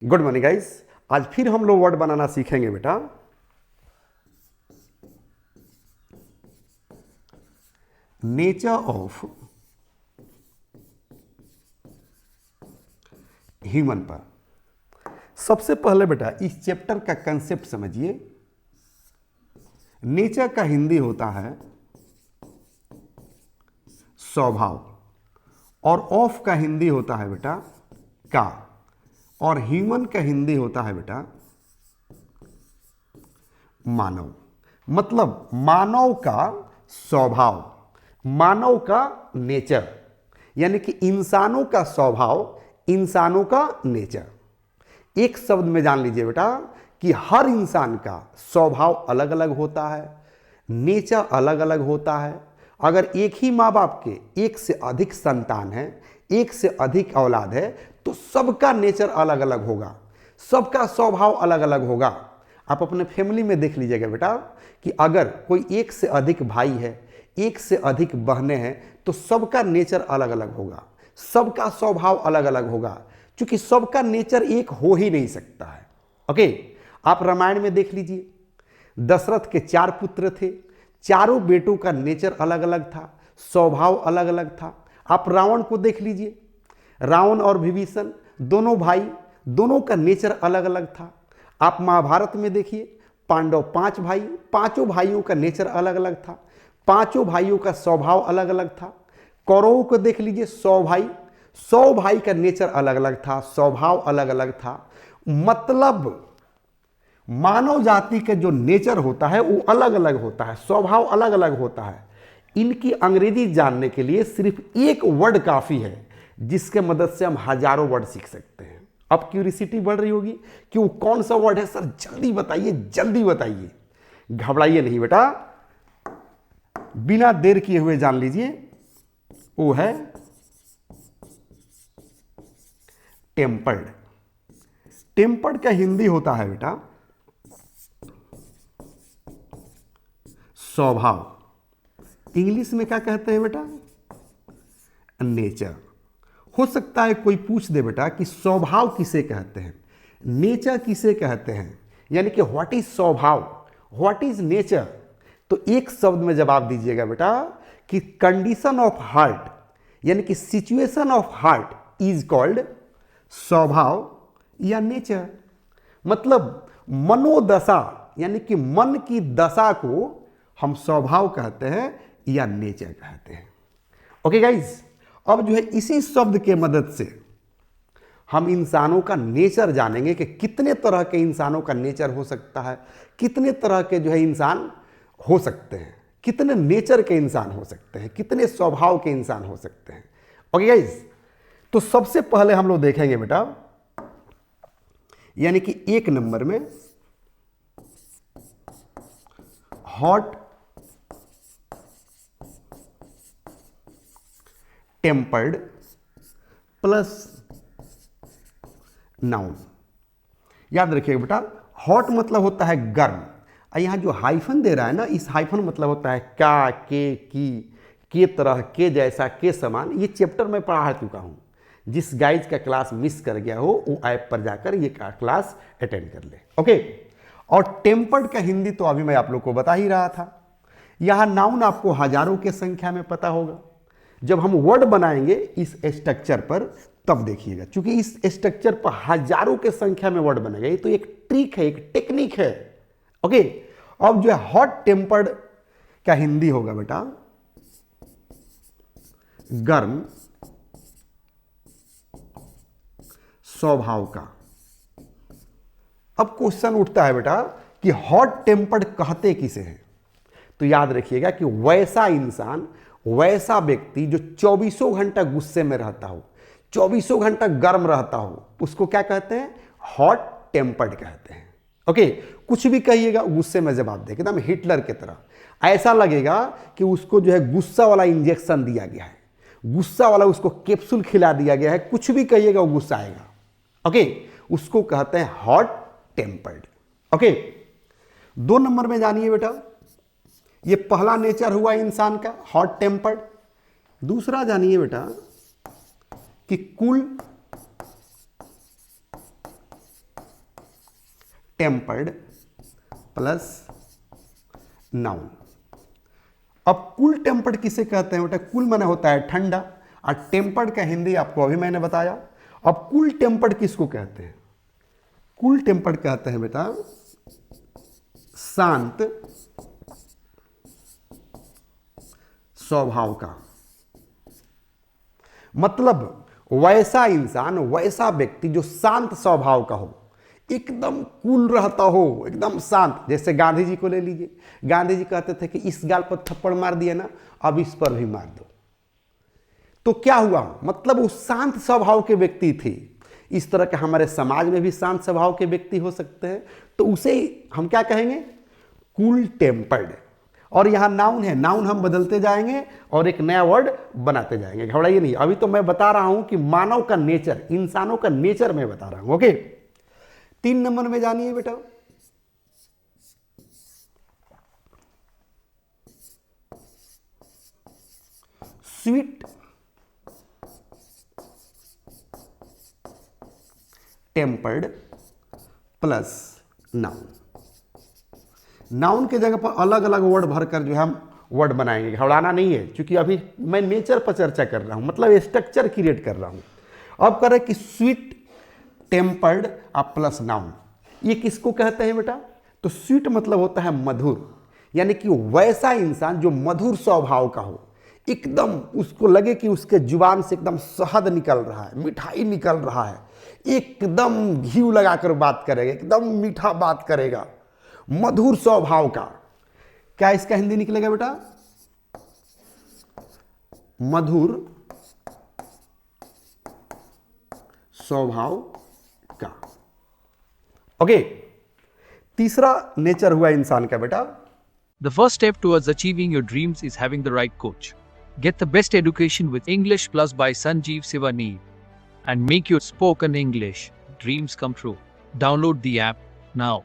Good morning guys. आज फिर हम लोग वर्ड बनाना सीखेंगे बेटा। नेचर ऑफ ह्यूमन पर। सबसे पहले बेटा इस चैप्टर का कंसेप्ट समझिए। नेचर का हिंदी होता है स्वभाव, और ऑफ का हिंदी होता है बेटा का, और ह्यूमन का हिंदी होता है बेटा मानव। मतलब मानव का स्वभाव, मानव का नेचर, यानी कि इंसानों का स्वभाव, इंसानों का नेचर। एक शब्द में जान लीजिए बेटा कि हर इंसान का स्वभाव अलग अलग होता है, नेचर अलग अलग होता है। अगर एक ही माँ बाप के एक से अधिक संतान है, एक से अधिक औलाद है, तो सबका नेचर अलग अलग होगा, सबका स्वभाव अलग अलग होगा। आप अपने फैमिली में देख लीजिएगा बेटा कि अगर कोई एक से अधिक भाई है, एक से अधिक बहनें हैं, तो सबका नेचर अलग अलग होगा, सबका स्वभाव अलग अलग होगा, क्योंकि सबका नेचर एक हो ही नहीं सकता है। ओके, आप रामायण में देख लीजिए, दशरथ के 4 पुत्र थे, चारों बेटों का नेचर अलग अलग था, स्वभाव अलग अलग था। आप रावण को देख लीजिए, रावण और विभीषण दोनों भाई, दोनों का नेचर अलग अलग था। आप महाभारत में देखिए, पांडव 5 भाई, पांचों भाइयों का नेचर अलग अलग था, पांचों भाइयों का स्वभाव अलग अलग था। कौरवों को देख लीजिए, 100 भाई का नेचर अलग अलग था, स्वभाव अलग अलग था। मतलब मानव जाति का जो नेचर होता है वो अलग अलग होता है, स्वभाव अलग अलग होता है। इनकी अंग्रेजी जानने के लिए सिर्फ एक वर्ड काफी है, जिसके मदद से हम हजारों वर्ड सीख सकते हैं। अब क्यूरियोसिटी बढ़ रही होगी कि वो कौन सा वर्ड है सर, जल्दी बताइए, जल्दी बताइए, घबराइए नहीं बेटा, बिना देर किए हुए जान लीजिए, वो है टेम्पर्ड। टेम्पर्ड का हिंदी होता है बेटा स्वभाव। इंग्लिश में क्या कहते हैं बेटा? नेचर। हो सकता है कोई पूछ दे बेटा कि स्वभाव किसे कहते हैं, नेचर किसे कहते हैं, यानी कि व्हाट इज स्वभाव, व्हाट इज नेचर। तो एक शब्द में जवाब दीजिएगा बेटा कि कंडीशन ऑफ हार्ट, यानी कि situation of heart is called स्वभाव या नेचर। मतलब मनोदशा, यानी कि मन की दशा को हम स्वभाव कहते हैं या नेचर कहते हैं। ओके गाइज, अब जो है इसी शब्द के मदद से हम इंसानों का नेचर जानेंगे कि कितने तरह के इंसानों का नेचर हो सकता है, कितने तरह के जो है इंसान हो सकते हैं, कितने नेचर के इंसान हो सकते हैं, कितने स्वभाव के इंसान हो सकते हैं। ओके गाइज, तो सबसे पहले हम लोग देखेंगे बेटा, यानी कि 1 नंबर में हॉट टेम्पर्ड प्लस नाउन। याद रखिएगा बेटा, हॉट मतलब होता है गर्म, और यहां जो हाइफन दे रहा है ना, इस हाइफन मतलब होता है का, के तरह, के जैसा, के समान। ये चैप्टर में पढ़ा चुका हूं, जिस गाइज का क्लास मिस कर गया हो वो ऐप पर जाकर ये क्लास अटेंड कर ले। ओके, और टेम्पर्ड का हिंदी तो अभी मैं आप लोग को बता ही रहा था। यहां नाउन आपको हजारों के संख्या में पता होगा। जब हम वर्ड बनाएंगे इस स्ट्रक्चर पर तब देखिएगा, क्योंकि इस स्ट्रक्चर पर हजारों के संख्या में वर्ड बनेगा। ये तो एक ट्रिक है, एक टेक्निक है। ओके, अब जो है हॉट टेम्पर्ड का हिंदी होगा बेटा गर्म स्वभाव का। अब क्वेश्चन उठता है बेटा कि हॉट टेम्पर्ड कहते किसे हैं? तो याद रखिएगा कि वैसा इंसान, वैसा व्यक्ति जो 24 घंटा गुस्से में रहता हो, 24 घंटा गर्म रहता हो, उसको क्या कहते हैं? हॉट टेम्पर्ड कहते हैं। ओके, कुछ भी कहिएगा गुस्से में जवाब दे, एकदम हिटलर की तरह। ऐसा लगेगा कि उसको जो है गुस्सा वाला इंजेक्शन दिया गया है, गुस्सा वाला उसको कैप्सूल खिला दिया गया है। कुछ भी कहिएगा वो गुस्सा आएगा। ओके, उसको कहते हैं हॉट टेम्पर्ड। ओके, 2 नंबर में जानिए बेटा, ये पहला नेचर हुआ इंसान का हॉट टेम्पर्ड। दूसरा जानिए बेटा कि कूल टेम्पर्ड प्लस नाउन। अब कूल टेम्पर्ड किसे कहते हैं बेटा? कूल माने होता है ठंडा, और टेम्पर्ड का हिंदी आपको अभी मैंने बताया। अब कूल टेम्पर्ड किसको कहते हैं? कूल टेम्पर्ड कहते हैं बेटा शांत स्वभाव का। मतलब वैसा इंसान, वैसा व्यक्ति जो शांत स्वभाव का हो, एकदम कूल रहता हो, एकदम शांत। जैसे गांधी जी को ले लीजिए, गांधी जी कहते थे कि इस गाल पर थप्पड़ मार दिया ना, अब इस पर भी मार दो। तो क्या हुआ? मतलब वो शांत स्वभाव के व्यक्ति थे। इस तरह के हमारे समाज में भी शांत स्वभाव के व्यक्ति हो सकते हैं, तो उसे हम क्या कहेंगे? Cool tempered. और यहां नाउन है, नाउन हम बदलते जाएंगे और एक नया वर्ड बनाते जाएंगे, घबराइए नहीं। अभी तो मैं बता रहा हूं कि मानव का नेचर, इंसानों का नेचर मैं बता रहा हूं। ओके, 3 नंबर में जानिए बेटा, sweet tempered plus noun. Noun के जगह पर अलग अलग वर्ड भरकर जो है हम वर्ड बनाएंगे, घबराना नहीं है, क्योंकि अभी मैं नेचर पर चर्चा कर रहा हूं, मतलब स्ट्रक्चर क्रिएट कर रहा हूं। अब करें कि स्वीट टेम्पर्ड प्लस नाउन, ये किसको कहते हैं बेटा? तो स्वीट मतलब होता है मधुर, यानी कि वैसा इंसान जो मधुर स्वभाव का हो, एकदम उसको लगे कि उसके जुबान से एकदम शहद निकल रहा है, मिठाई निकल रहा है, एकदम घी लगाकर बात करेगा, एकदम मीठा बात करेगा, मधुर स्वभाव का। क्या इसका हिंदी निकलेगा बेटा? मधुर स्वभाव का। ओके, तीसरा नेचर हुआ इंसान का बेटा। The first step towards achieving your dreams is having the right coach. Get the best education with English Plus by Sanjeev Sivaneer and make your spoken English dreams come true. Download the app now.